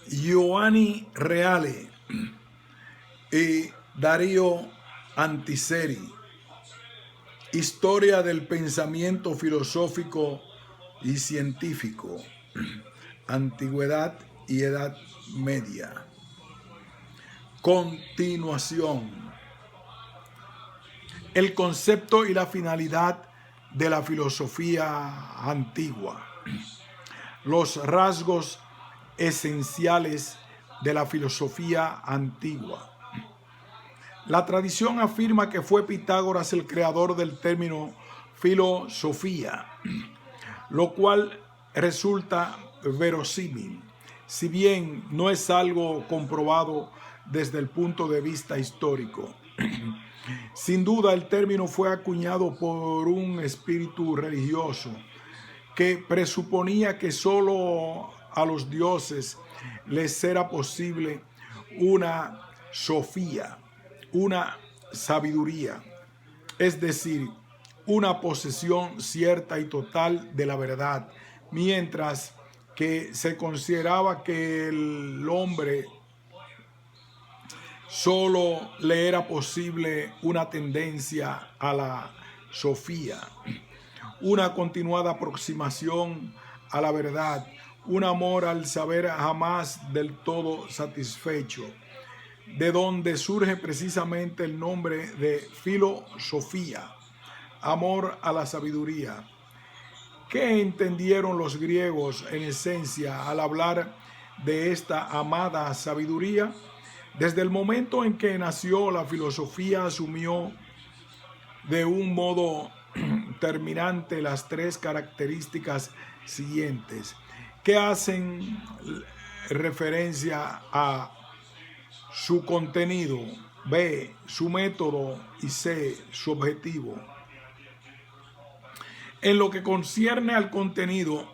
Giovanni Reale y Darío Antiseri. Historia del pensamiento filosófico y científico. Antigüedad y Edad Media. Continuación. El concepto y la finalidad de la filosofía antigua. Los rasgos esenciales de la filosofía antigua. La tradición afirma que fue Pitágoras el creador del término filosofía, lo cual resulta verosímil, si bien no es algo comprobado desde el punto de vista histórico. Sin duda, el término fue acuñado por un espíritu religioso que presuponía que solo a los dioses les era posible una sofía, una sabiduría, es decir, una posesión cierta y total de la verdad, mientras que se consideraba que el hombre solo le era posible una tendencia a la sofía, una continuada aproximación a la verdad, un amor al saber jamás del todo satisfecho, de donde surge precisamente el nombre de filosofía, amor a la sabiduría. ¿Qué entendieron los griegos en esencia al hablar de esta amada sabiduría? Desde el momento en que nació, la filosofía asumió de un modo terminante las tres características siguientes, que hacen referencia a su contenido, B, su método y C, su objetivo. En lo que concierne al contenido,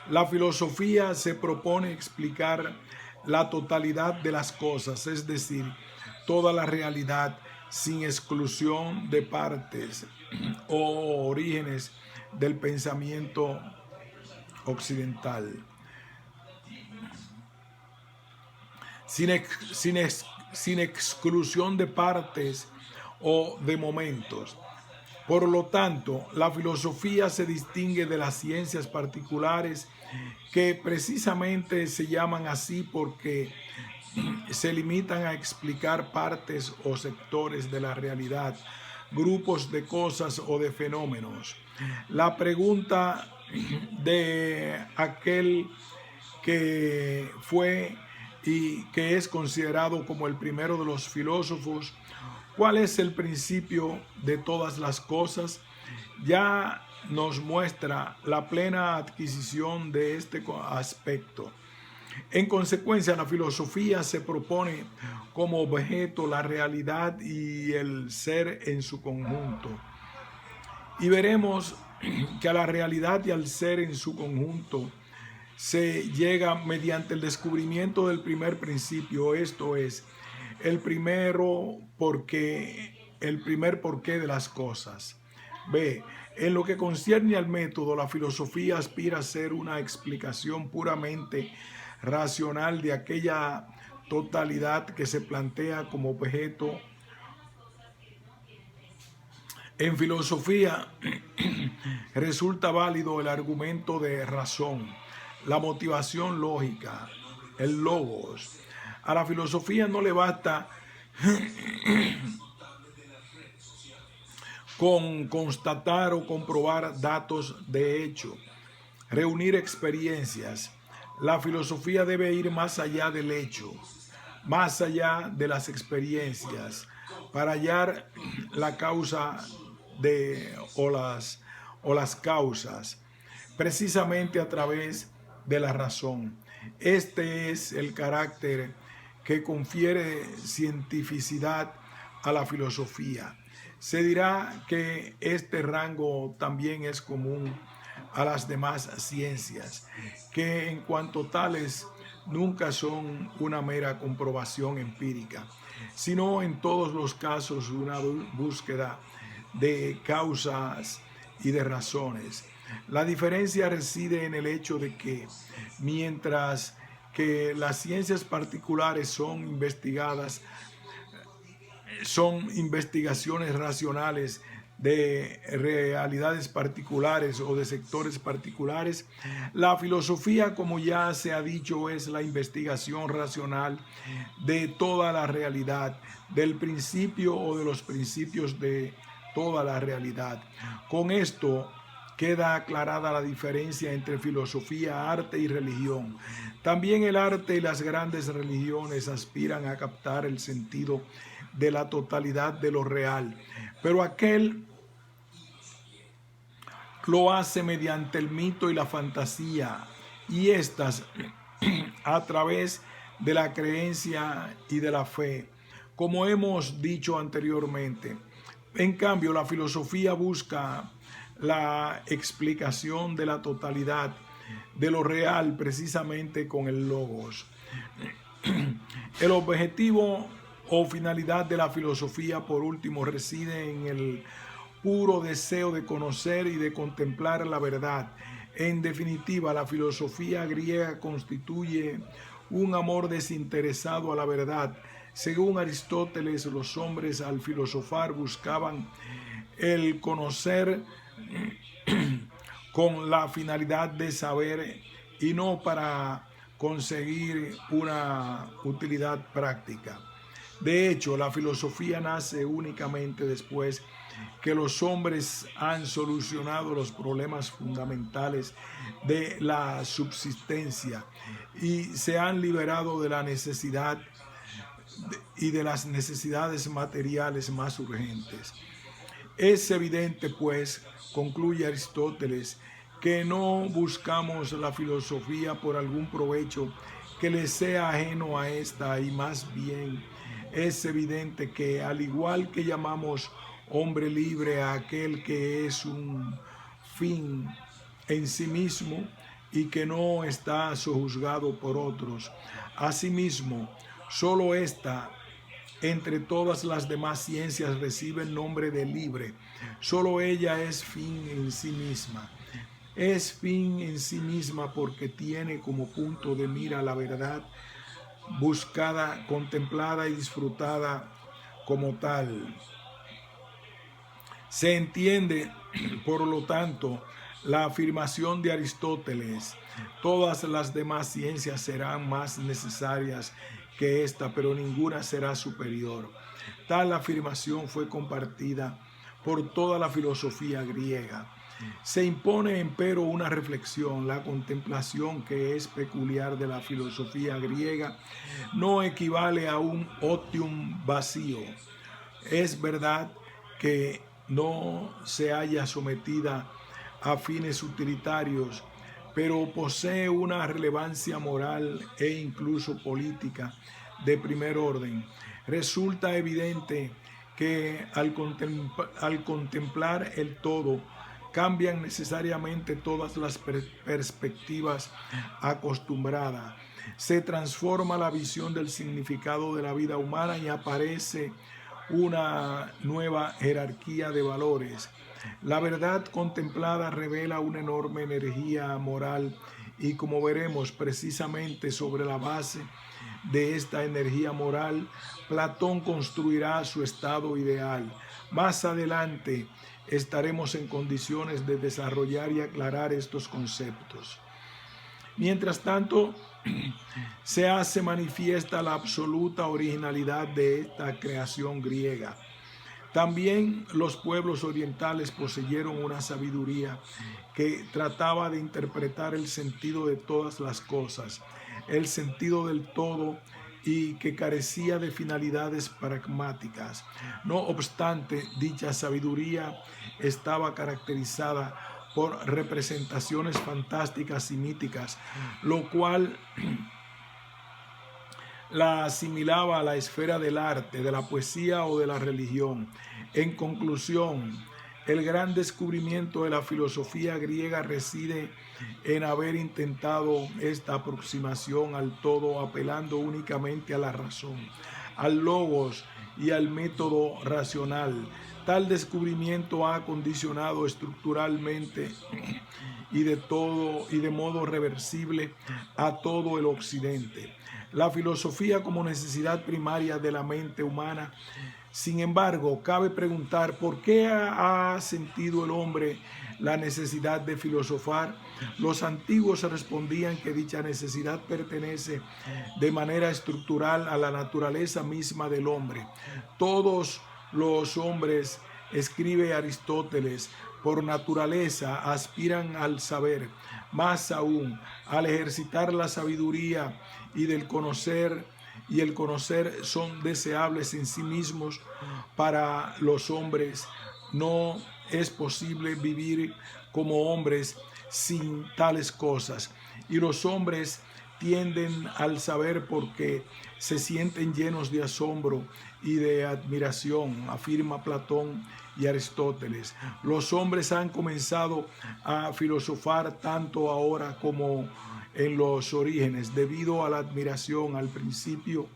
la filosofía se propone explicar la totalidad de las cosas, es decir, toda la realidad sin exclusión de partes o orígenes del pensamiento occidental, sin exclusión de partes o de momentos. Por lo tanto, la filosofía se distingue de las ciencias particulares que precisamente se llaman así porque se limitan a explicar partes o sectores de la realidad, grupos de cosas o de fenómenos. La pregunta de aquel que fue y que es considerado como el primero de los filósofos, ¿cuál es el principio de todas las cosas? Ya nos muestra la plena adquisición de este aspecto. En consecuencia, la filosofía se propone como objeto la realidad y el ser en su conjunto. Y veremos que a la realidad y al ser en su conjunto se llega mediante el descubrimiento del primer principio, esto es, el primer porqué de las cosas. B. En lo que concierne al método, la filosofía aspira a ser una explicación puramente racional de aquella totalidad que se plantea como objeto. En filosofía resulta válido el argumento de razón, la motivación lógica, el logos. A la filosofía no le basta con constatar o comprobar datos de hecho, reunir experiencias. La filosofía debe ir más allá del hecho, más allá de las experiencias, para hallar la causa o las causas, precisamente a través de la razón. Este es el carácter que confiere cientificidad a la filosofía. Se dirá que este rango también es común a las demás ciencias, que en cuanto tales nunca son una mera comprobación empírica, sino en todos los casos una búsqueda de causas y de razones. La diferencia reside en el hecho de que mientras que las ciencias particulares son investigadas, son investigaciones racionales de realidades particulares o de sectores particulares. La filosofía, como ya se ha dicho, es la investigación racional de toda la realidad, del principio o de los principios de toda la realidad. Con esto queda aclarada la diferencia entre filosofía, arte y religión. También el arte y las grandes religiones aspiran a captar el sentido de la totalidad de lo real, pero aquel lo hace mediante el mito y la fantasía, y estas a través de la creencia y de la fe, como hemos dicho anteriormente. En cambio, la filosofía busca la explicación de la totalidad de lo real precisamente con el logos. El objetivo o finalidad de la filosofía, por último, reside en el puro deseo de conocer y de contemplar la verdad. En definitiva, la filosofía griega constituye un amor desinteresado a la verdad. Según Aristóteles, los hombres al filosofar buscaban el conocer con la finalidad de saber y no para conseguir una utilidad práctica. De hecho, la filosofía nace únicamente después que los hombres han solucionado los problemas fundamentales de la subsistencia y se han liberado de la necesidad y de las necesidades materiales más urgentes. Es evidente, pues, concluye Aristóteles, que no buscamos la filosofía por algún provecho que le sea ajeno a esta, y más bien es evidente que, al igual que llamamos hombre libre a aquel que es un fin en sí mismo y que no está sojuzgado por otros, asimismo, solo esta entre todas las demás ciencias recibe el nombre de libre. Solo ella es fin en sí misma. Es fin en sí misma porque tiene como punto de mira la verdad buscada, contemplada y disfrutada como tal. Se entiende, por lo tanto, la afirmación de Aristóteles: todas las demás ciencias serán más necesarias que esta, pero ninguna será superior. Tal afirmación fue compartida por toda la filosofía griega. Se impone, empero, una reflexión. La contemplación, que es peculiar de la filosofía griega, no equivale a un otium vacío. Es verdad que no se halla sometida a fines utilitarios, pero posee una relevancia moral e incluso política de primer orden. Resulta evidente que al contemplar el todo, cambian necesariamente todas las perspectivas acostumbradas. Se transforma la visión del significado de la vida humana y aparece una nueva jerarquía de valores. La verdad contemplada revela una enorme energía moral y, como veremos, precisamente sobre la base de esta energía moral, Platón construirá su estado ideal. Más adelante estaremos en condiciones de desarrollar y aclarar estos conceptos. Mientras tanto, se hace manifiesta la absoluta originalidad de esta creación griega. También los pueblos orientales poseyeron una sabiduría que trataba de interpretar el sentido de todas las cosas, el sentido del todo, y que carecía de finalidades pragmáticas. No obstante, dicha sabiduría estaba caracterizada por representaciones fantásticas y míticas, lo cual la asimilaba a la esfera del arte, de la poesía o de la religión. En conclusión, el gran descubrimiento de la filosofía griega reside en haber intentado esta aproximación al todo apelando únicamente a la razón, al logos y al método racional. Tal descubrimiento ha condicionado estructuralmente y de modo reversible a todo el occidente. La filosofía como necesidad primaria de la mente humana. Sin embargo, cabe preguntar por qué ha sentido el hombre la necesidad de filosofar. Los antiguos respondían que dicha necesidad pertenece de manera estructural a la naturaleza misma del hombre. Todos los hombres, escribe Aristóteles, por naturaleza aspiran al saber, más aún al ejercitar la sabiduría y el conocer son deseables en sí mismos. Para los hombres no es posible vivir como hombres sin tales cosas, y los hombres tienden al saber porque se sienten llenos de asombro y de admiración, afirma Platón y Aristóteles. Los hombres han comenzado a filosofar tanto ahora como en los orígenes, debido a la admiración. Al principio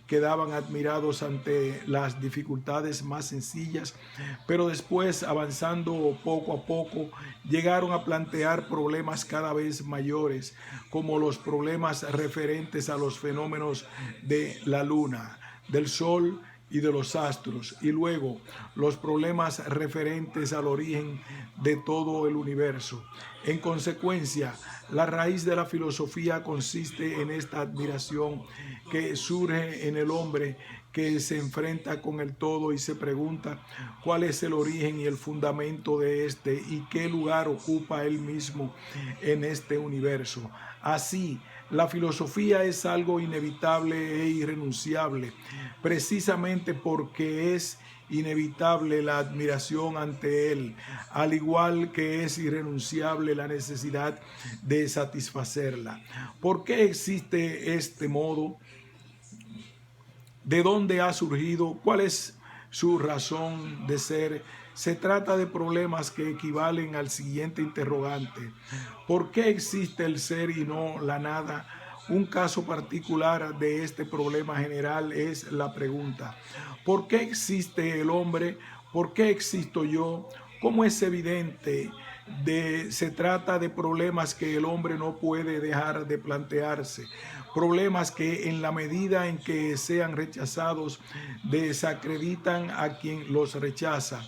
quedaban admirados ante las dificultades más sencillas, pero después, avanzando poco a poco, llegaron a plantear problemas cada vez mayores, como los problemas referentes a los fenómenos de la luna, del sol y de los astros, y luego los problemas referentes al origen de todo el universo. En consecuencia, la raíz de la filosofía consiste en esta admiración que surge en el hombre, que se enfrenta con el todo y se pregunta cuál es el origen y el fundamento de este y qué lugar ocupa él mismo en este universo. Así, la filosofía es algo inevitable e irrenunciable, precisamente porque es inevitable la admiración ante él, al igual que es irrenunciable la necesidad de satisfacerla. ¿Por qué existe este modo? ¿De dónde ha surgido? ¿Cuál es su razón de ser? Se trata de problemas que equivalen al siguiente interrogante: ¿por qué existe el ser y no la nada? Un caso particular de este problema general es la pregunta: ¿por qué existe el hombre? ¿Por qué existo yo? Como es evidente, se trata de problemas que el hombre no puede dejar de plantearse, problemas que en la medida en que sean rechazados desacreditan a quien los rechaza,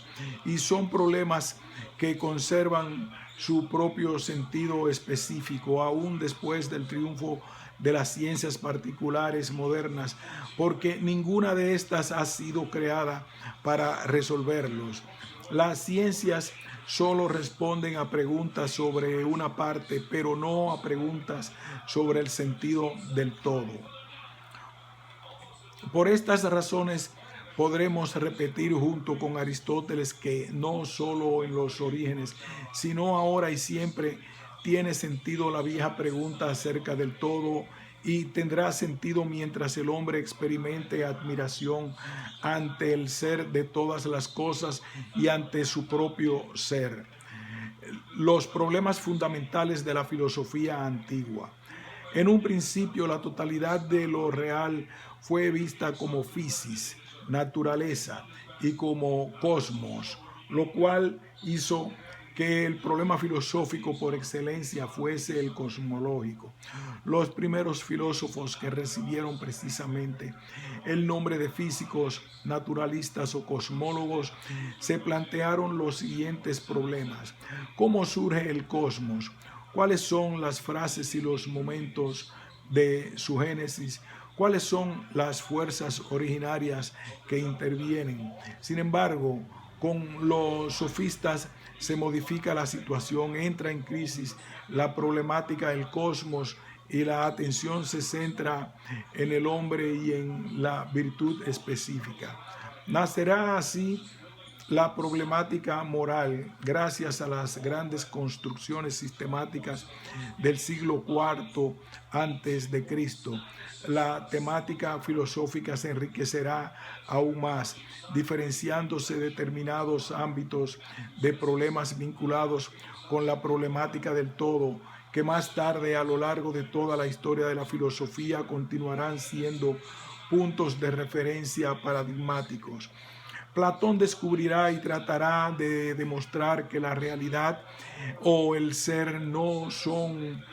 y son problemas que conservan su propio sentido específico aún después del triunfo de las ciencias particulares modernas, porque ninguna de estas ha sido creada para resolverlos. Las ciencias solo responden a preguntas sobre una parte, pero no a preguntas sobre el sentido del todo. Por estas razones, podremos repetir junto con Aristóteles que no solo en los orígenes, sino ahora y siempre tiene sentido la vieja pregunta acerca del todo, y tendrá sentido mientras el hombre experimente admiración ante el ser de todas las cosas y ante su propio ser. Los problemas fundamentales de la filosofía antigua. En un principio, la totalidad de lo real fue vista como physis, naturaleza, y como cosmos, lo cual hizo que el problema filosófico por excelencia fuese el cosmológico. Los primeros filósofos que recibieron precisamente el nombre de físicos, naturalistas o cosmólogos se plantearon los siguientes problemas: ¿cómo surge el cosmos? ¿Cuáles son las frases y los momentos de su génesis? ¿Cuáles son las fuerzas originarias que intervienen? Sin embargo, con los sofistas se modifica la situación, entra en crisis la problemática del cosmos y la atención se centra en el hombre y en la virtud específica. Nacerá así la problemática moral gracias a las grandes construcciones sistemáticas del siglo IV antes de Cristo. La temática filosófica se enriquecerá aún más, diferenciándose determinados ámbitos de problemas vinculados con la problemática del todo que más tarde a lo largo de toda la historia de la filosofía continuarán siendo puntos de referencia paradigmáticos. Platón descubrirá y tratará de demostrar que la realidad o el ser no son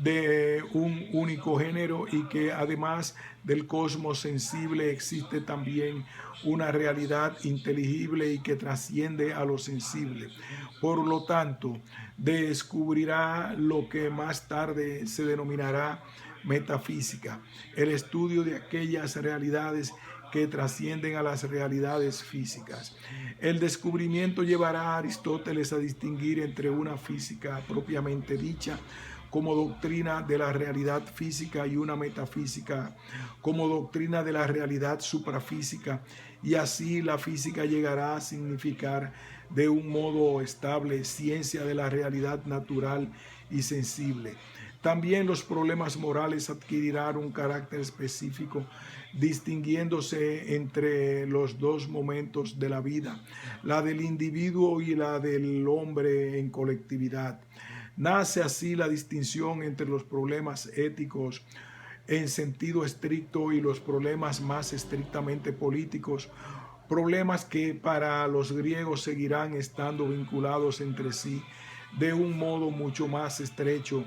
de un único género y que además del cosmos sensible existe también una realidad inteligible y que trasciende a lo sensible. Por lo tanto, descubrirá lo que más tarde se denominará metafísica, el estudio de aquellas realidades que trascienden a las realidades físicas. El descubrimiento llevará a Aristóteles a distinguir entre una física propiamente dicha como doctrina de la realidad física y una metafísica como doctrina de la realidad suprafísica, y así la física llegará a significar de un modo estable ciencia de la realidad natural y sensible. También los problemas morales adquirirán un carácter específico, distinguiéndose entre los dos momentos de la vida, la del individuo y la del hombre en colectividad. Nace así la distinción entre los problemas éticos en sentido estricto y los problemas más estrictamente políticos, problemas que para los griegos seguirán estando vinculados entre sí de un modo mucho más estrecho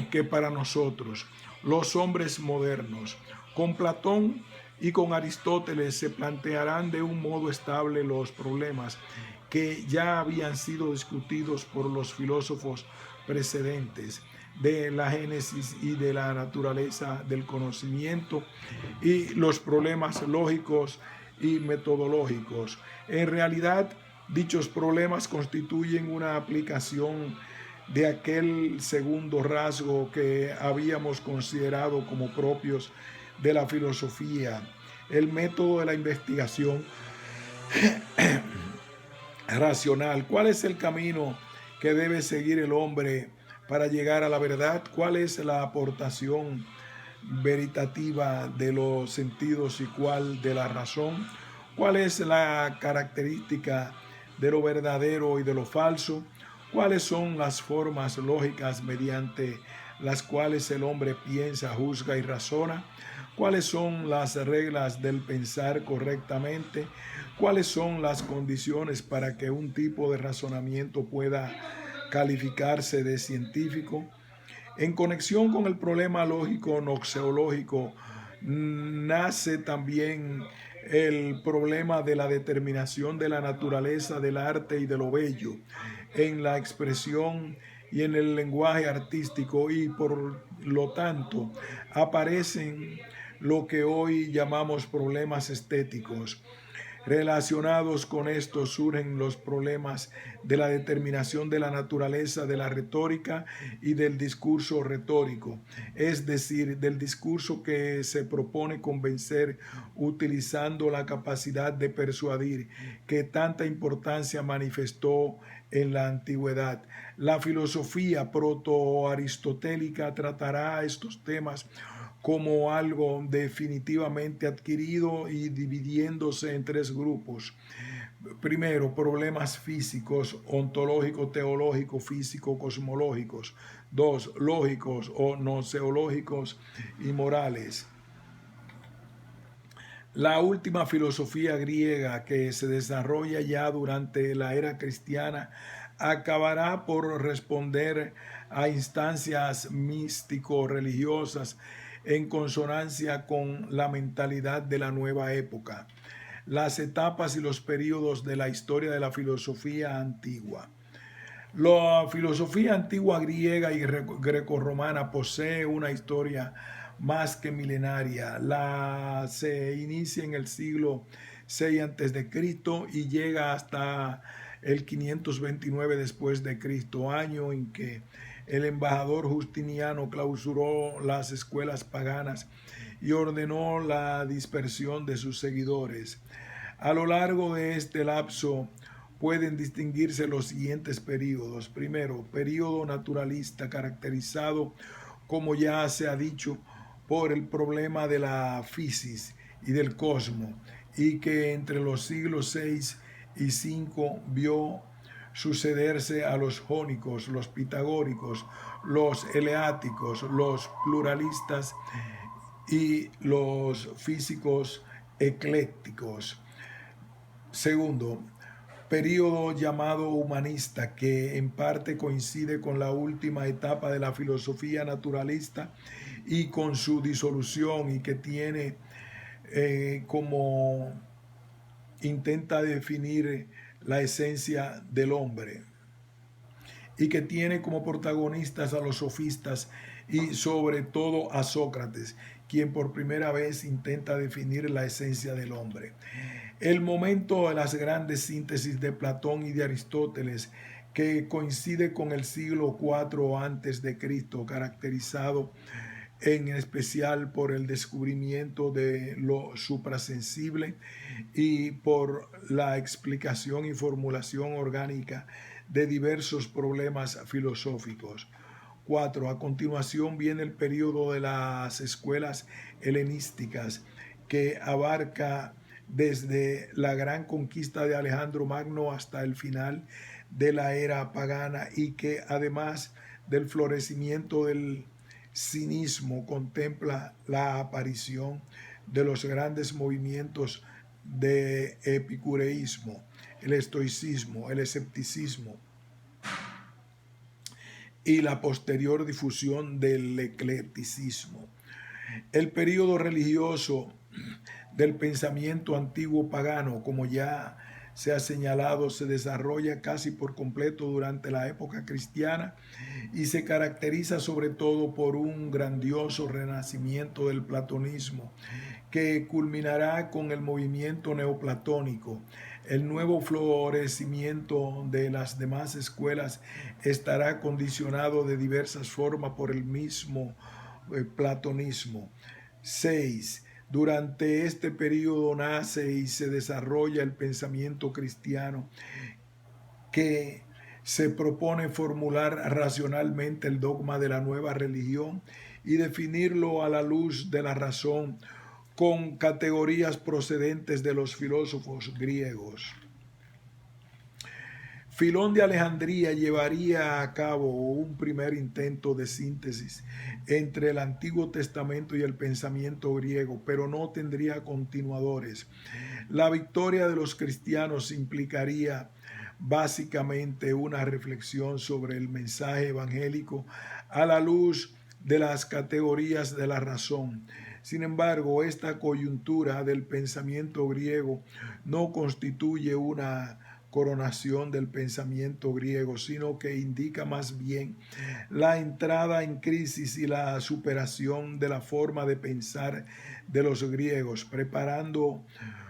que para nosotros, los hombres modernos. Con Platón y con Aristóteles se plantearán de un modo estable los problemas que ya habían sido discutidos por los filósofos precedentes de la génesis y de la naturaleza del conocimiento y los problemas lógicos y metodológicos. En realidad, dichos problemas constituyen una aplicación de aquel segundo rasgo que habíamos considerado como propios de la filosofía, el método de la investigación racional. ¿Cuál es el camino que debe seguir el hombre para llegar a la verdad? ¿Cuál es la aportación veritativa de los sentidos y cuál de la razón? ¿Cuál es la característica de lo verdadero y de lo falso? ¿Cuáles son las formas lógicas mediante las cuales el hombre piensa, juzga y razona? ¿Cuáles son las reglas del pensar correctamente? ¿Cuáles son las condiciones para que un tipo de razonamiento pueda calificarse de científico? En conexión con el problema lógico noxeológico, nace también el problema de la determinación de la naturaleza del arte y de lo bello en la expresión y en el lenguaje artístico, y por lo tanto aparecen lo que hoy llamamos problemas estéticos. Relacionados con esto surgen los problemas de la determinación de la naturaleza de la retórica y del discurso retórico, es decir, del discurso que se propone convencer utilizando la capacidad de persuadir que tanta importancia manifestó en la antigüedad. La filosofía proto-aristotélica tratará estos temas como algo definitivamente adquirido y dividiéndose en tres grupos. Primero, problemas físicos, ontológicos, teológicos, físico, cosmológicos. Dos, lógicos o noseológicos y morales. La última filosofía griega que se desarrolla ya durante la era cristiana acabará por responder a instancias místico-religiosas en consonancia con la mentalidad de la nueva época, las etapas y los periodos de la historia de la filosofía antigua. La filosofía antigua griega y grecorromana posee una historia más que milenaria. Se inicia en el siglo VI a.C. y llega hasta el 529 después de Cristo, año en que el embajador Justiniano clausuró las escuelas paganas y ordenó la dispersión de sus seguidores. A lo largo de este lapso pueden distinguirse los siguientes periodos. Primero, periodo naturalista, caracterizado, como ya se ha dicho, por el problema de la fisis y del cosmos, y que entre los siglos VI y V vio sucederse a los jónicos, los pitagóricos, los eleáticos, los pluralistas y los físicos eclécticos. Segundo, período llamado humanista, que en parte coincide con la última etapa de la filosofía naturalista y con su disolución, y que tiene como intenta definir la esencia del hombre, y que tiene como protagonistas a los sofistas y sobre todo a Sócrates, quien por primera vez intenta definir la esencia del hombre. El momento de las grandes síntesis de Platón y de Aristóteles, que coincide con el siglo IV a.C., caracterizado en especial por el descubrimiento de lo suprasensible y por la explicación y formulación orgánica de diversos problemas filosóficos. 4. A continuación viene el periodo de las escuelas helenísticas, que abarca desde la gran conquista de Alejandro Magno hasta el final de la era pagana, y que además del florecimiento del cinismo contempla la aparición de los grandes movimientos de epicureísmo, el estoicismo, el escepticismo y la posterior difusión del eclecticismo. El período religioso del pensamiento antiguo pagano, como ya se ha señalado, se desarrolla casi por completo durante la época cristiana y se caracteriza sobre todo por un grandioso renacimiento del platonismo, que culminará con el movimiento neoplatónico. El nuevo florecimiento de las demás escuelas estará condicionado de diversas formas por el mismo platonismo. 6. Durante este periodo nace y se desarrolla el pensamiento cristiano, que se propone formular racionalmente el dogma de la nueva religión y definirlo a la luz de la razón, con categorías procedentes de los filósofos griegos. Filón de Alejandría llevaría a cabo un primer intento de síntesis entre el Antiguo Testamento y el pensamiento griego, pero no tendría continuadores. La victoria de los cristianos implicaría básicamente una reflexión sobre el mensaje evangélico a la luz de las categorías de la razón. Sin embargo, esta coyuntura del pensamiento griego no constituye una coronación del pensamiento griego, sino que indica más bien la entrada en crisis y la superación de la forma de pensar de los griegos, preparando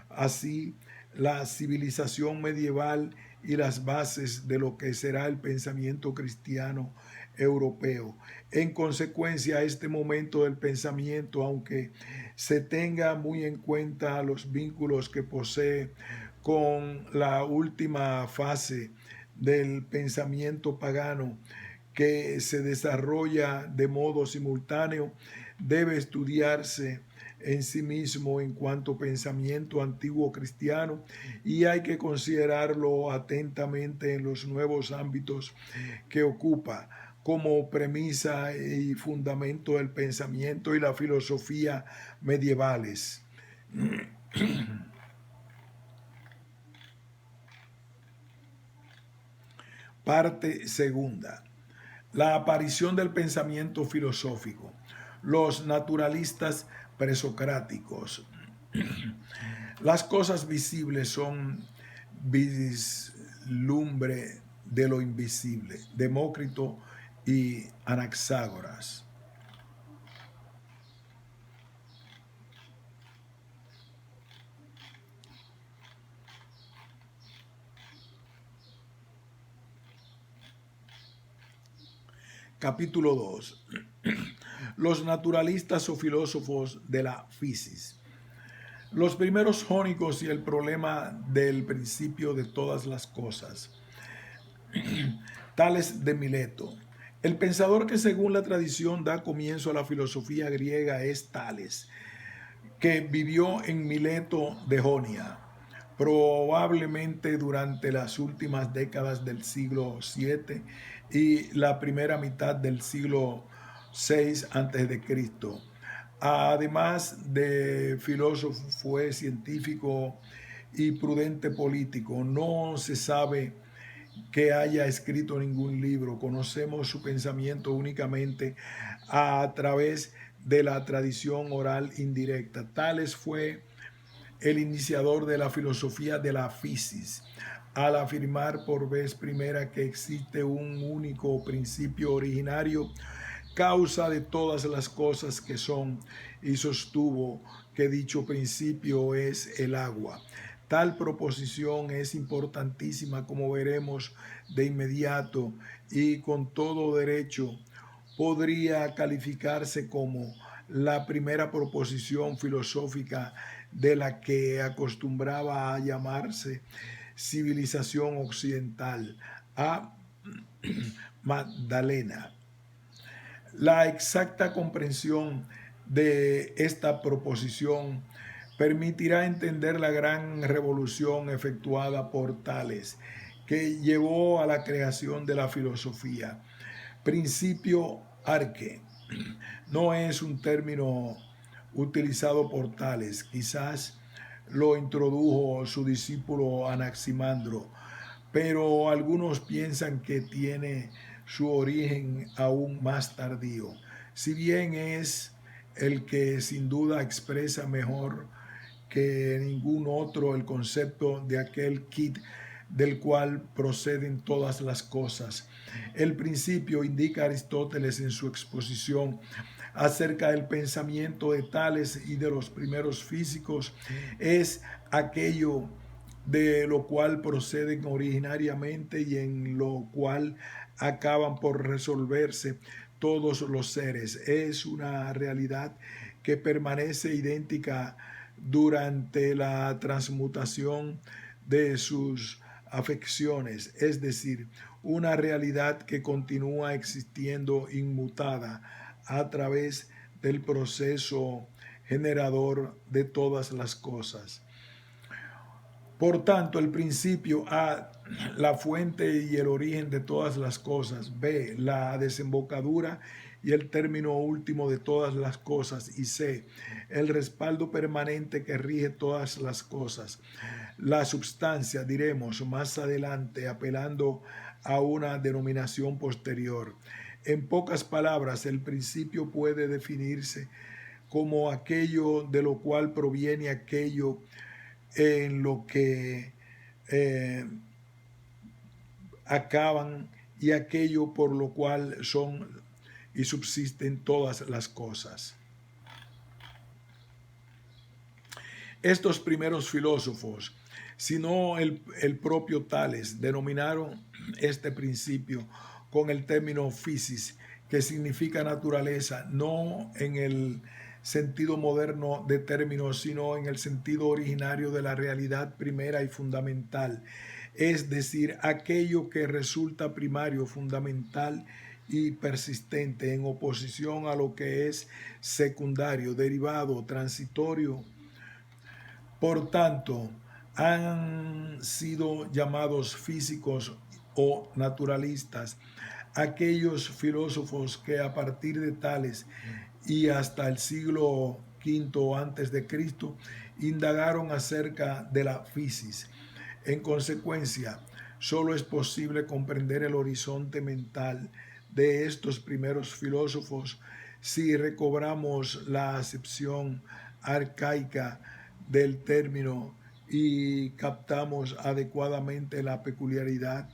así la civilización medieval y las bases de lo que será el pensamiento cristiano europeo. En consecuencia, este momento del pensamiento, aunque se tenga muy en cuenta los vínculos que posee con la última fase del pensamiento pagano, que se desarrolla de modo simultáneo, debe estudiarse en sí mismo en cuanto pensamiento antiguo cristiano, y hay que considerarlo atentamente en los nuevos ámbitos que ocupa como premisa y fundamento del pensamiento y la filosofía medievales. Parte segunda. La aparición del pensamiento filosófico. Los naturalistas presocráticos. Las cosas visibles son vislumbre de lo invisible. Demócrito y Anaxágoras. Capítulo 2. Los naturalistas o filósofos de la physis. Los primeros jónicos y el problema del principio de todas las cosas. Tales de Mileto. El pensador que según la tradición da comienzo a la filosofía griega es Tales, que vivió en Mileto de Jonia. probablemente durante las últimas décadas del siglo VII y la primera mitad del siglo VI antes de Cristo. Además de filósofo, fue científico y prudente político. No se sabe que haya escrito ningún libro. Conocemos su pensamiento únicamente a través de la tradición oral indirecta. Tales fue el iniciador de la filosofía de la fisis, al afirmar por vez primera que existe un único principio originario, causa de todas las cosas que son, y sostuvo que dicho principio es el agua. Tal proposición es importantísima, como veremos de inmediato, y con todo derecho podría calificarse como la primera proposición filosófica de la que acostumbraba a llamarse civilización occidental, a Magdalena. La exacta comprensión de esta proposición permitirá entender la gran revolución efectuada por Tales, que llevó a la creación de la filosofía. Principio arque no es un término utilizado por Tales, quizás lo introdujo su discípulo Anaximandro, pero algunos piensan que tiene su origen aún más tardío, si bien es el que sin duda expresa mejor que ningún otro el concepto de aquel kit del cual proceden todas las cosas. El principio, indica Aristóteles en su exposición acerca del pensamiento de Tales y de los primeros físicos, es aquello de lo cual proceden originariamente y en lo cual acaban por resolverse todos los seres. Es una realidad que permanece idéntica durante la transmutación de sus afecciones, es decir, una realidad que continúa existiendo inmutada a través del proceso generador de todas las cosas. Por tanto, el principio A, la fuente y el origen de todas las cosas; B, la desembocadura y el término último de todas las cosas; y C, el respaldo permanente que rige todas las cosas. La substancia, diremos más adelante, apelando a una denominación posterior. En pocas palabras, el principio puede definirse como aquello de lo cual proviene aquello en lo que acaban y aquello por lo cual son y subsisten todas las cosas. Estos primeros filósofos, sino el propio Tales, denominaron este principio con el término physis, que significa naturaleza, no en el sentido moderno de término, sino en el sentido originario de la realidad primera y fundamental, es decir, aquello que resulta primario, fundamental y persistente, en oposición a lo que es secundario, derivado, transitorio. Por tanto, han sido llamados físicos o naturalistas aquellos filósofos que a partir de Tales y hasta el siglo V antes de Cristo indagaron acerca de la fisis. En consecuencia, solo es posible comprender el horizonte mental de estos primeros filósofos si recobramos la acepción arcaica del término y captamos adecuadamente la peculiaridad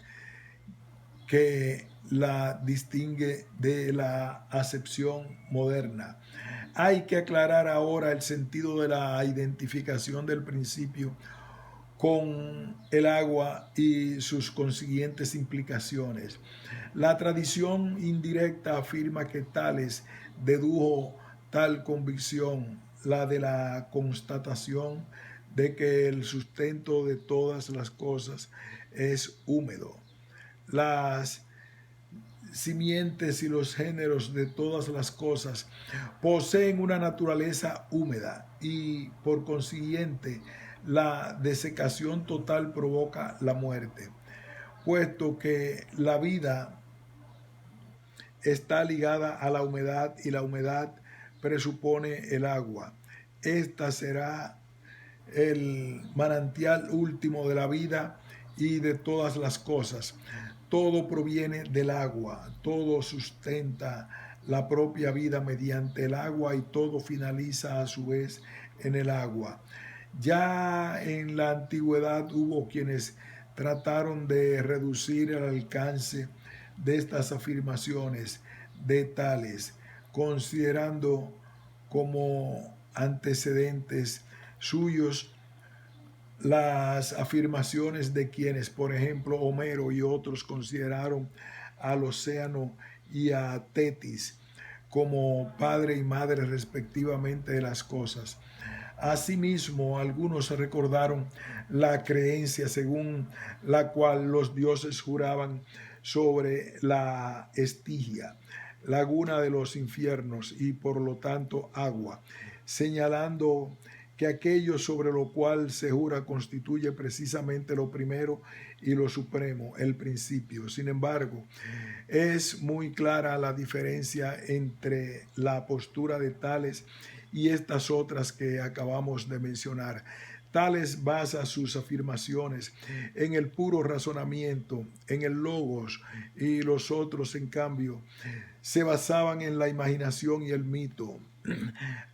que la distingue de la acepción moderna. Hay que aclarar ahora el sentido de la identificación del principio con el agua y sus consiguientes implicaciones. La tradición indirecta afirma que Tales dedujo tal convicción, la de la constatación de que el sustento de todas las cosas es húmedo. Las simientes y los géneros de todas las cosas poseen una naturaleza húmeda y por consiguiente la desecación total provoca la muerte, puesto que la vida está ligada a la humedad y la humedad presupone el agua. Esta será el manantial último de la vida y de todas las cosas. Todo proviene del agua, todo sustenta la propia vida mediante el agua y todo finaliza a su vez en el agua. Ya en la antigüedad hubo quienes trataron de reducir el alcance de estas afirmaciones de Tales, considerando como antecedentes suyos las afirmaciones de quienes, por ejemplo, Homero y otros consideraron al océano y a Tetis como padre y madre respectivamente de las cosas. Asimismo, algunos recordaron la creencia según la cual los dioses juraban sobre la Estigia, laguna de los infiernos y por lo tanto agua, señalando que aquello sobre lo cual se jura constituye precisamente lo primero y lo supremo, el principio. Sin embargo, es muy clara la diferencia entre la postura de Tales y estas otras que acabamos de mencionar. Tales basa sus afirmaciones en el puro razonamiento, en el logos, y los otros, en cambio, se basaban en la imaginación y el mito.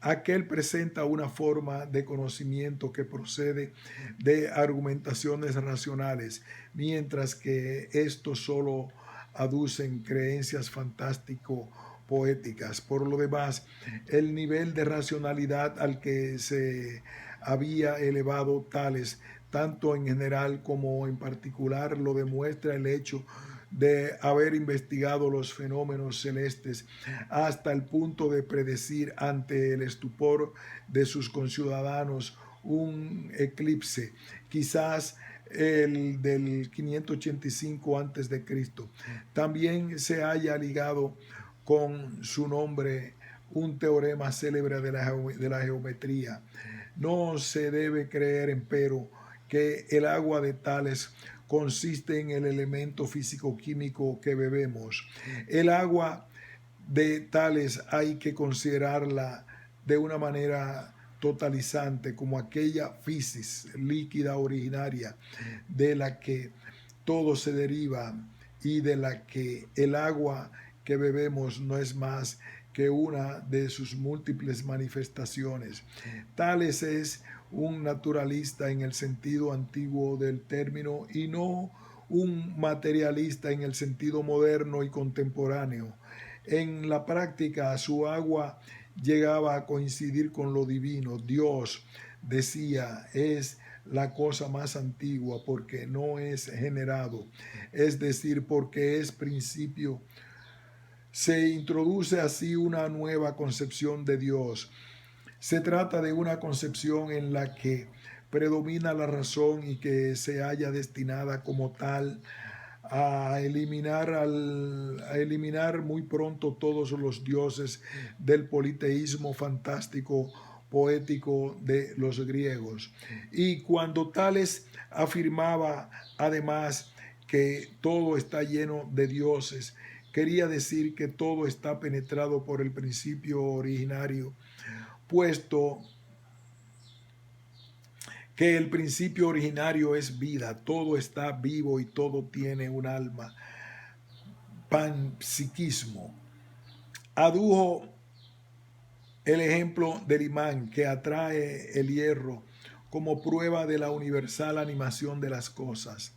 Aquel presenta una forma de conocimiento que procede de argumentaciones racionales, mientras que estos solo aducen creencias fantástico poéticas. Por lo demás, el nivel de racionalidad al que se había elevado Tales, tanto en general como en particular, lo demuestra el hecho de haber investigado los fenómenos celestes hasta el punto de predecir ante el estupor de sus conciudadanos un eclipse, quizás el del 585 a.C. También se haya ligado con su nombre un teorema célebre de la geometría. No se debe creer, empero, que el agua de Tales consiste en el elemento físico-químico que bebemos. El agua de Tales hay que considerarla de una manera totalizante como aquella physis líquida originaria de la que todo se deriva y de la que el agua que bebemos no es más que una de sus múltiples manifestaciones. Tales es un naturalista en el sentido antiguo del término y no un materialista en el sentido moderno y contemporáneo. En la práctica, su agua llegaba a coincidir con lo divino. Dios, decía, es la cosa más antigua porque no es generado, es decir, porque es principio. Se introduce así una nueva concepción de Dios. Se trata de una concepción en la que predomina la razón y que se halla destinada como tal a eliminar muy pronto todos los dioses del politeísmo fantástico poético de los griegos. Y cuando Tales afirmaba además que todo está lleno de dioses, quería decir que todo está penetrado por el principio originario, puesto que el principio originario es vida, todo está vivo y todo tiene un alma, panpsiquismo. Adujo el ejemplo del imán que atrae el hierro como prueba de la universal animación de las cosas.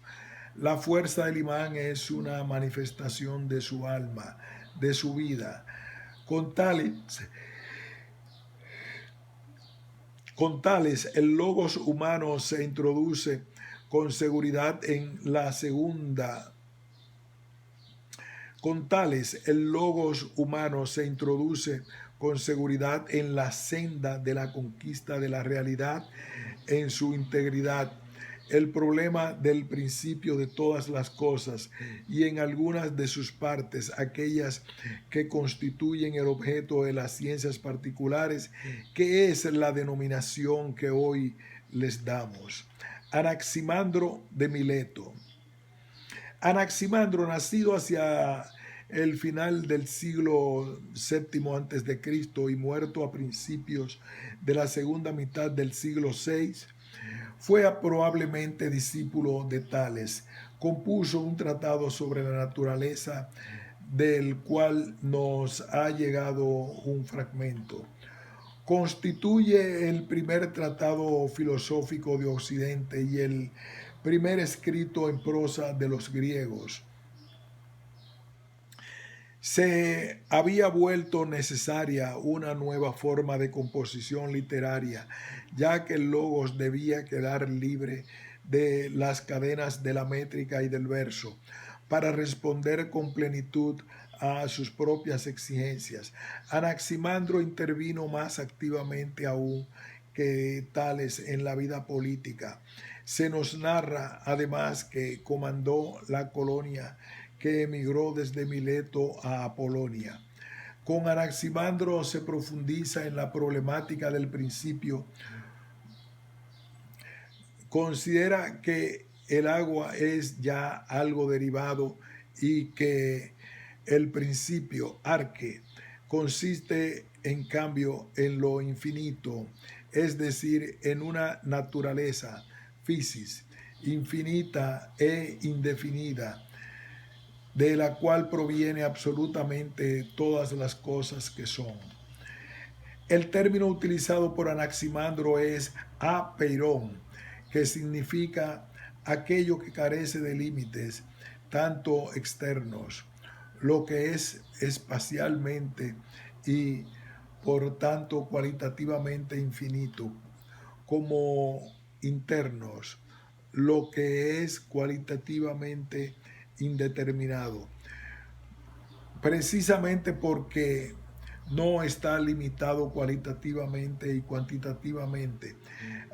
La fuerza del imán es una manifestación de su alma, de su vida. Con tales, el logos humano se introduce con seguridad en la segunda. Con tales, el logos humano se introduce con seguridad en la senda de la conquista de la realidad en su integridad. El problema del principio de todas las cosas y en algunas de sus partes, aquellas que constituyen el objeto de las ciencias particulares, que es la denominación que hoy les damos. Anaximandro de Mileto. Anaximandro, nacido hacia el final del siglo VII antes de Cristo y muerto a principios de la segunda mitad del siglo VI, fue probablemente discípulo de Tales. Compuso un tratado sobre la naturaleza del cual nos ha llegado un fragmento. Constituye el primer tratado filosófico de Occidente y el primer escrito en prosa de los griegos. Se había vuelto necesaria una nueva forma de composición literaria, ya que el logos debía quedar libre de las cadenas de la métrica y del verso, para responder con plenitud a sus propias exigencias. Anaximandro intervino más activamente aún que Tales en la vida política. Se nos narra además que comandó la colonia que emigró desde Mileto a Apolonia. Con Anaximandro se profundiza en la problemática del principio. Considera que el agua es ya algo derivado y que el principio arque consiste en cambio en lo infinito, es decir, en una naturaleza, physis, infinita e indefinida, de la cual proviene absolutamente todas las cosas que son. El término utilizado por Anaximandro es apeirón, que significa aquello que carece de límites, tanto externos, lo que es espacialmente y por tanto cualitativamente infinito, como internos, lo que es cualitativamente indeterminado, precisamente porque no está limitado cualitativamente y cuantitativamente.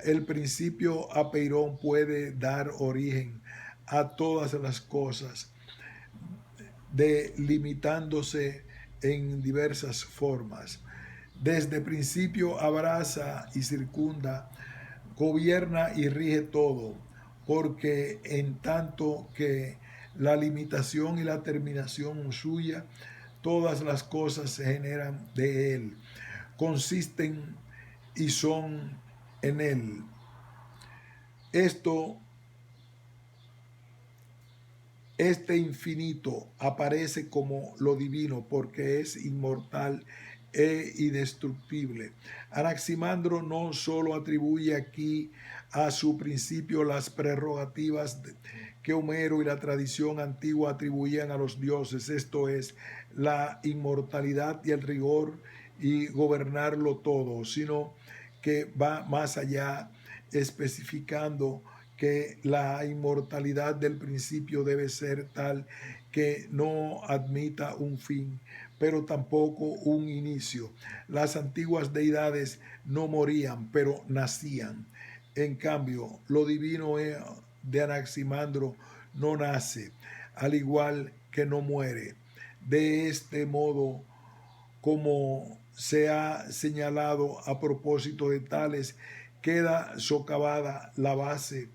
El principio apeirón puede dar origen a todas las cosas, delimitándose en diversas formas. Desde principio abraza y circunda, gobierna y rige todo, porque en tanto que la limitación y la terminación suya, todas las cosas se generan de él, consisten y son en él. Este infinito aparece como lo divino porque es inmortal e indestructible. Anaximandro no solo atribuye aquí a su principio las prerrogativas que Homero y la tradición antigua atribuían a los dioses, esto es, la inmortalidad y el rigor y gobernarlo todo, sino que va más allá, especificando que la inmortalidad del principio debe ser tal que no admita un fin, pero tampoco un inicio. Las antiguas deidades no morían, pero nacían. En cambio, lo divino de Anaximandro no nace, al igual que no muere. De este modo, como se ha señalado a propósito de Tales, queda socavada la base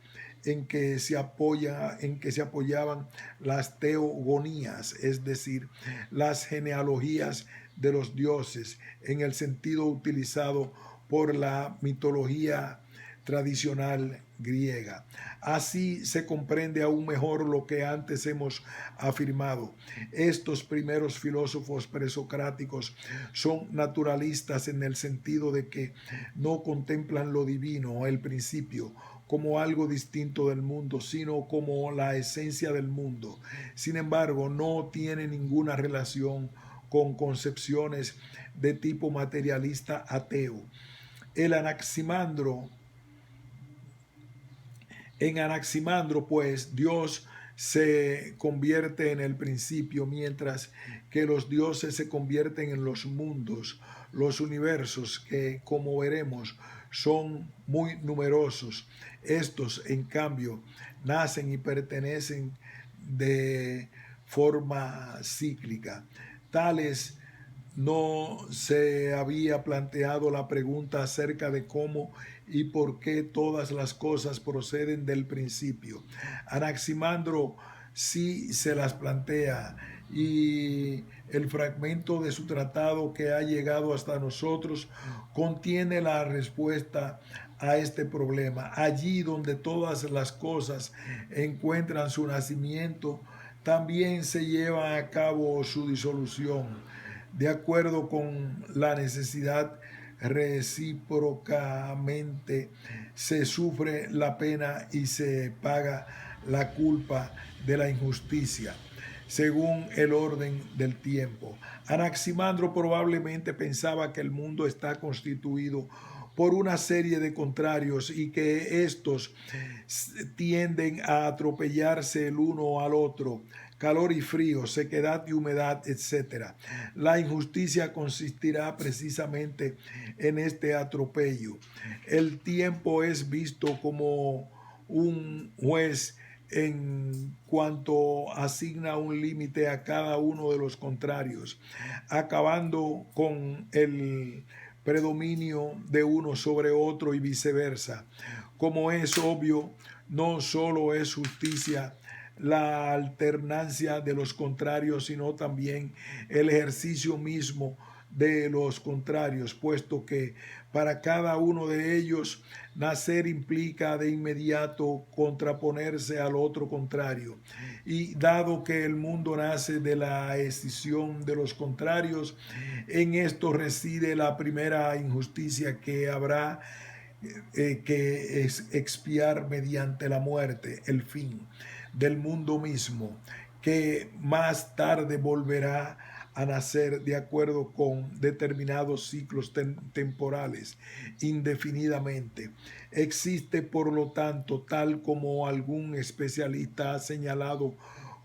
en que se apoyaban las teogonías, es decir, las genealogías de los dioses, en el sentido utilizado por la mitología tradicional griega. Así se comprende aún mejor lo que antes hemos afirmado. Estos primeros filósofos presocráticos son naturalistas en el sentido de que no contemplan lo divino, el principio, como algo distinto del mundo, sino como la esencia del mundo. Sin embargo, no tiene ninguna relación con concepciones de tipo materialista ateo. En Anaximandro, pues, Dios se convierte en el principio, mientras que los dioses se convierten en los mundos, los universos, que, como veremos, son muy numerosos. Estos, en cambio, nacen y pertenecen de forma cíclica. Tales no se había planteado la pregunta acerca de cómo y por qué todas las cosas proceden del principio. Anaximandro sí se las plantea, y el fragmento de su tratado que ha llegado hasta nosotros contiene la respuesta a este problema. Allí donde todas las cosas encuentran su nacimiento, también se lleva a cabo su disolución, de acuerdo con la necesidad. Recíprocamente se sufre la pena y se paga la culpa de la injusticia, según el orden del tiempo. Anaximandro probablemente pensaba que el mundo está constituido por una serie de contrarios y que estos tienden a atropellarse el uno al otro: calor y frío, sequedad y humedad, etc. La injusticia consistirá precisamente en este atropello. El tiempo es visto como un juez en cuanto asigna un límite a cada uno de los contrarios, acabando con el predominio de uno sobre otro y viceversa. Como es obvio, no solo es justicia la alternancia de los contrarios, sino también el ejercicio mismo de los contrarios, puesto que para cada uno de ellos nacer implica de inmediato contraponerse al otro contrario. Y dado que el mundo nace de la escisión de los contrarios, en esto reside la primera injusticia que habrá que es expiar mediante la muerte, el fin del mundo mismo, que más tarde volverá a nacer de acuerdo con determinados ciclos temporales indefinidamente. Existe, por lo tanto, tal como algún especialista ha señalado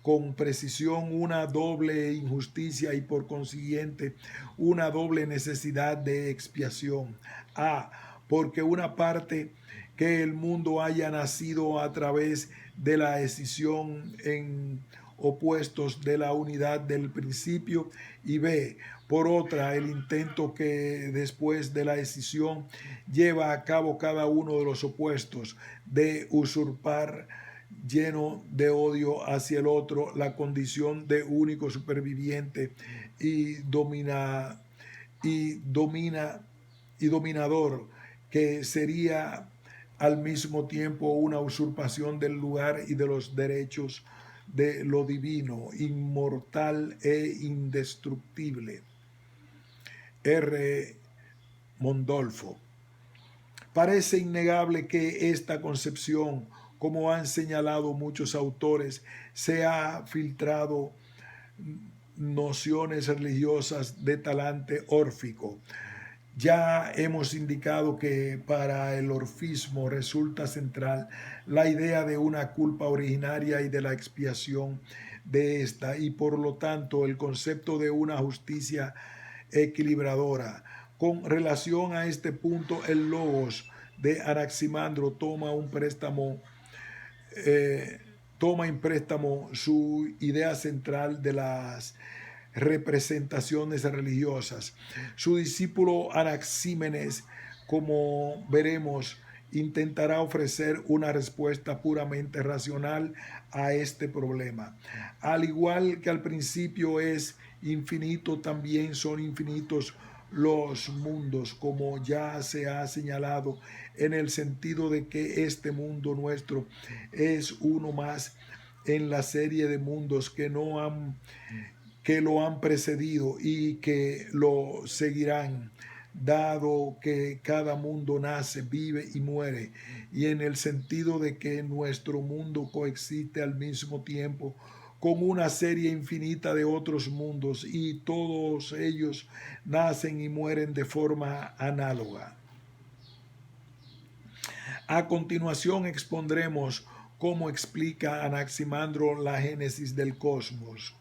con precisión, una doble injusticia y por consiguiente una doble necesidad de expiación. Porque una parte, que el mundo haya nacido a través de la escisión en opuestos de la unidad del principio, y B, por otra, el intento que después de la escisión lleva a cabo cada uno de los opuestos de usurpar, lleno de odio hacia el otro, la condición de único superviviente y dominador, que sería al mismo tiempo una usurpación del lugar y de los derechos de lo divino, inmortal e indestructible. R. Mondolfo. Parece innegable que esta concepción, como han señalado muchos autores, se ha filtrado nociones religiosas de talante órfico. Ya hemos indicado que para el orfismo resulta central la idea de una culpa originaria y de la expiación de esta, y por lo tanto el concepto de una justicia equilibradora. Con relación a este punto, el Logos de Anaximandro toma en préstamo su idea central de las representaciones religiosas. Su discípulo Anaxímenes, como veremos, intentará ofrecer una respuesta puramente racional a este problema. Al igual que al principio es infinito, también son infinitos los mundos, como ya se ha señalado, en el sentido de que este mundo nuestro es uno más en la serie de mundos que lo han precedido y que lo seguirán, dado que cada mundo nace, vive y muere, y en el sentido de que nuestro mundo coexiste al mismo tiempo con una serie infinita de otros mundos, y todos ellos nacen y mueren de forma análoga. A continuación expondremos cómo explica Anaximandro la génesis del cosmos.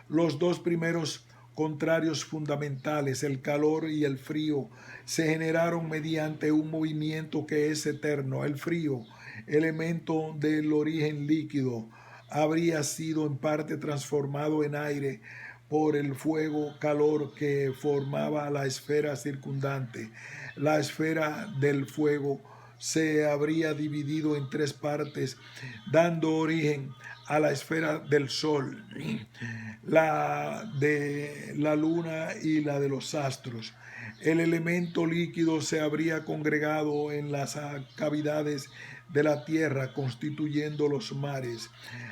Los dos primeros contrarios fundamentales, el calor y el frío, se generaron mediante un movimiento que es eterno. El frío, elemento del origen líquido, habría sido en parte transformado en aire por el fuego calor que formaba la esfera circundante. La esfera del fuego se habría dividido en tres partes, dando origen a la esfera del Sol, la de la Luna y la de los astros. El elemento líquido se habría congregado en las cavidades de la Tierra, constituyendo los mares.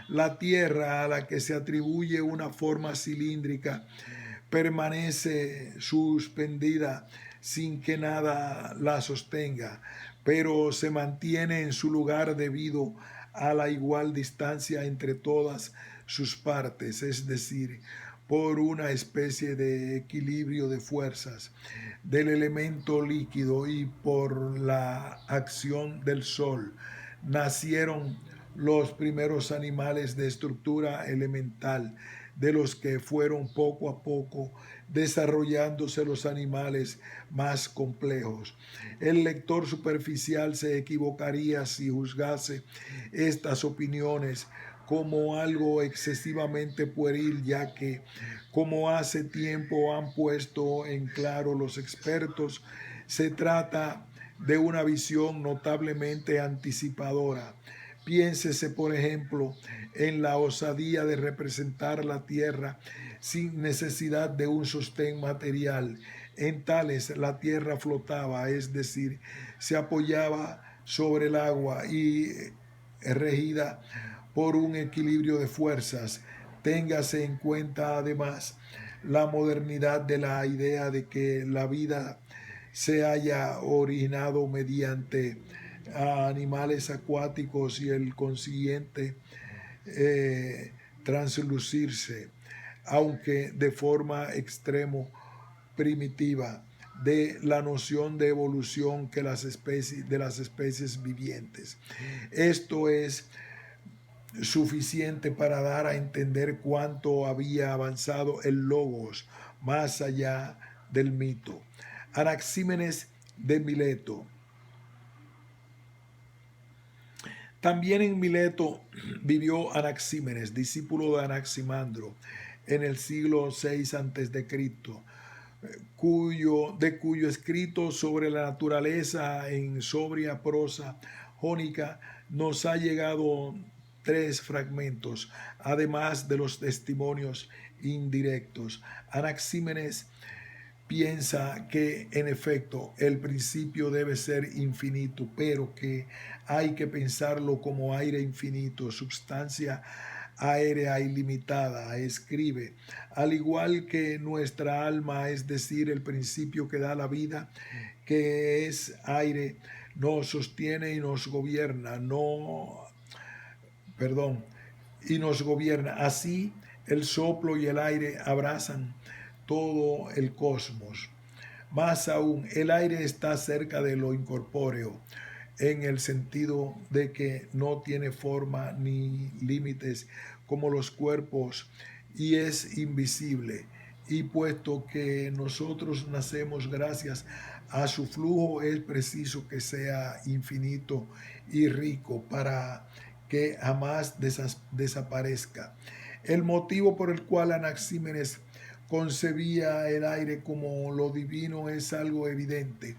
La Tierra, a la que se atribuye una forma cilíndrica, permanece suspendida sin que nada la sostenga, pero se mantiene en su lugar debido a la igual distancia entre todas sus partes, es decir, por una especie de equilibrio de fuerzas del elemento líquido y por la acción del sol. Nacieron los primeros animales de estructura elemental, de los que fueron poco a poco desarrollándose los animales más complejos. El lector superficial se equivocaría si juzgase estas opiniones como algo excesivamente pueril, ya que, como hace tiempo han puesto en claro los expertos, se trata de una visión notablemente anticipadora. Piénsese, por ejemplo, en la osadía de representar la Tierra sin necesidad de un sostén material. En tales la Tierra flotaba, es decir, se apoyaba sobre el agua y regida por un equilibrio de fuerzas. Téngase en cuenta además la modernidad de la idea de que la vida se haya originado mediante animales acuáticos y el consiguiente translucirse, aunque de forma extremo primitiva, de la noción de evolución que de las especies vivientes. Esto es suficiente para dar a entender cuánto había avanzado el logos más allá del mito. Anaxímenes de Mileto. También en Mileto vivió Anaxímenes, discípulo de Anaximandro, en el siglo VI a.C., de cuyo escrito sobre la naturaleza en sobria prosa jónica nos ha llegado 3 fragmentos, además de los testimonios indirectos. Anaxímenes piensa que en efecto el principio debe ser infinito, pero que hay que pensarlo como aire infinito, substancia aérea ilimitada. Escribe: al igual que nuestra alma, es decir, el principio que da la vida, que es aire, nos sostiene y nos gobierna, y nos gobierna. Así el soplo y el aire abrazan todo el cosmos. Más aún, el aire está cerca de lo incorpóreo, en el sentido de que no tiene forma ni límites como los cuerpos y es invisible. Y puesto que nosotros nacemos gracias a su flujo, es preciso que sea infinito y rico para que jamás desaparezca. El motivo por el cual Anaxímenes concebía el aire como lo divino es algo evidente,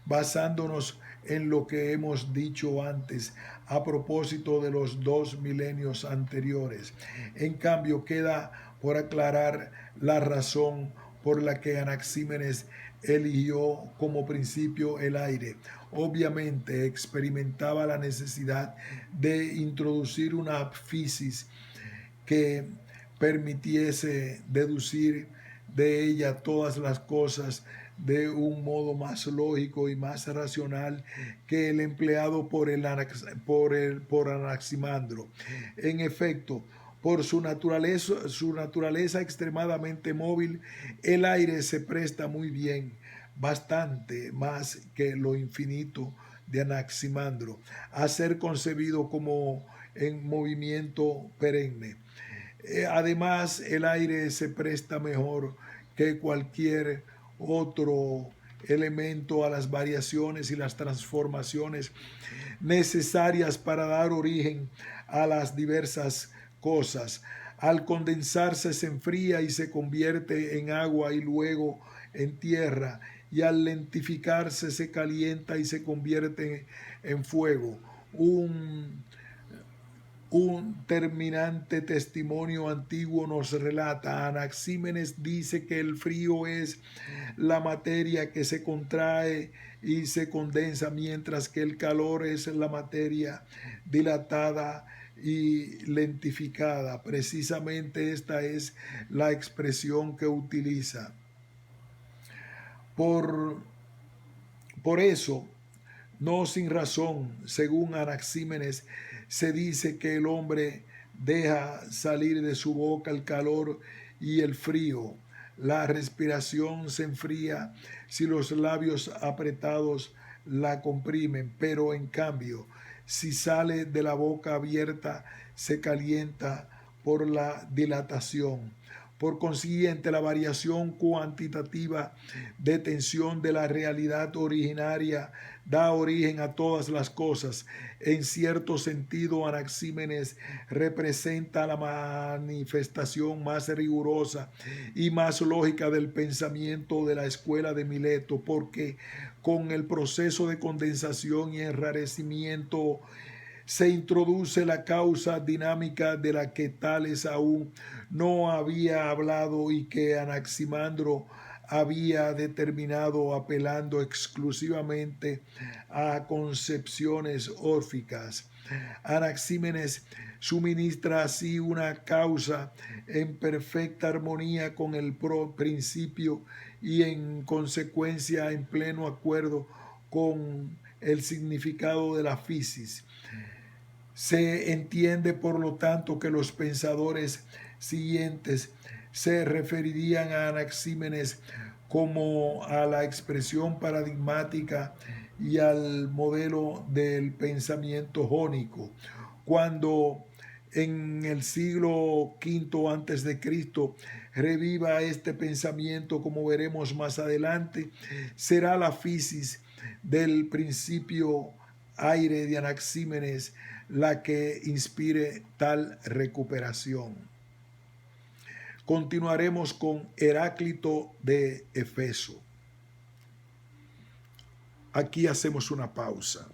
basándonos en lo que hemos dicho antes a propósito de los 2 milenios anteriores. En cambio, queda por aclarar la razón por la que Anaxímenes eligió como principio el aire. Obviamente experimentaba la necesidad de introducir una fisis que permitiese deducir de ella todas las cosas de un modo más lógico y más racional que el empleado por Anaximandro. En efecto, por su naturaleza extremadamente móvil, el aire se presta muy bien, bastante más que lo infinito de Anaximandro, a ser concebido como en movimiento perenne. Además, el aire se presta mejor que cualquier otro elemento a las variaciones y las transformaciones necesarias para dar origen a las diversas cosas. Al condensarse se enfría y se convierte en agua y luego en tierra, y al lentificarse se calienta y se convierte en fuego. Un terminante testimonio antiguo nos relata. Anaxímenes dice que el frío es la materia que se contrae y se condensa, mientras que el calor es la materia dilatada y lentificada. Precisamente esta es la expresión que utiliza. Por eso, no sin razón, según Anaxímenes, se dice que el hombre deja salir de su boca el calor y el frío. La respiración se enfría si los labios apretados la comprimen, pero en cambio, si sale de la boca abierta, se calienta por la dilatación. Por consiguiente, la variación cuantitativa de tensión de la realidad originaria da origen a todas las cosas. En cierto sentido, Anaxímenes representa la manifestación más rigurosa y más lógica del pensamiento de la escuela de Mileto, porque con el proceso de condensación y enrarecimiento se introduce la causa dinámica de la que Tales aún no había hablado y que Anaximandro había determinado apelando exclusivamente a concepciones órficas. Anaxímenes suministra así una causa en perfecta armonía con el principio y en consecuencia en pleno acuerdo con el significado de la fisis. Se entiende, por lo tanto, que los pensadores siguientes se referirían a Anaxímenes como a la expresión paradigmática y al modelo del pensamiento jónico. Cuando en el siglo V antes de Cristo reviva este pensamiento, como veremos más adelante, será la fisis del principio aire de Anaxímenes la que inspire tal recuperación. Continuaremos con Heráclito de Éfeso. Aquí hacemos una pausa.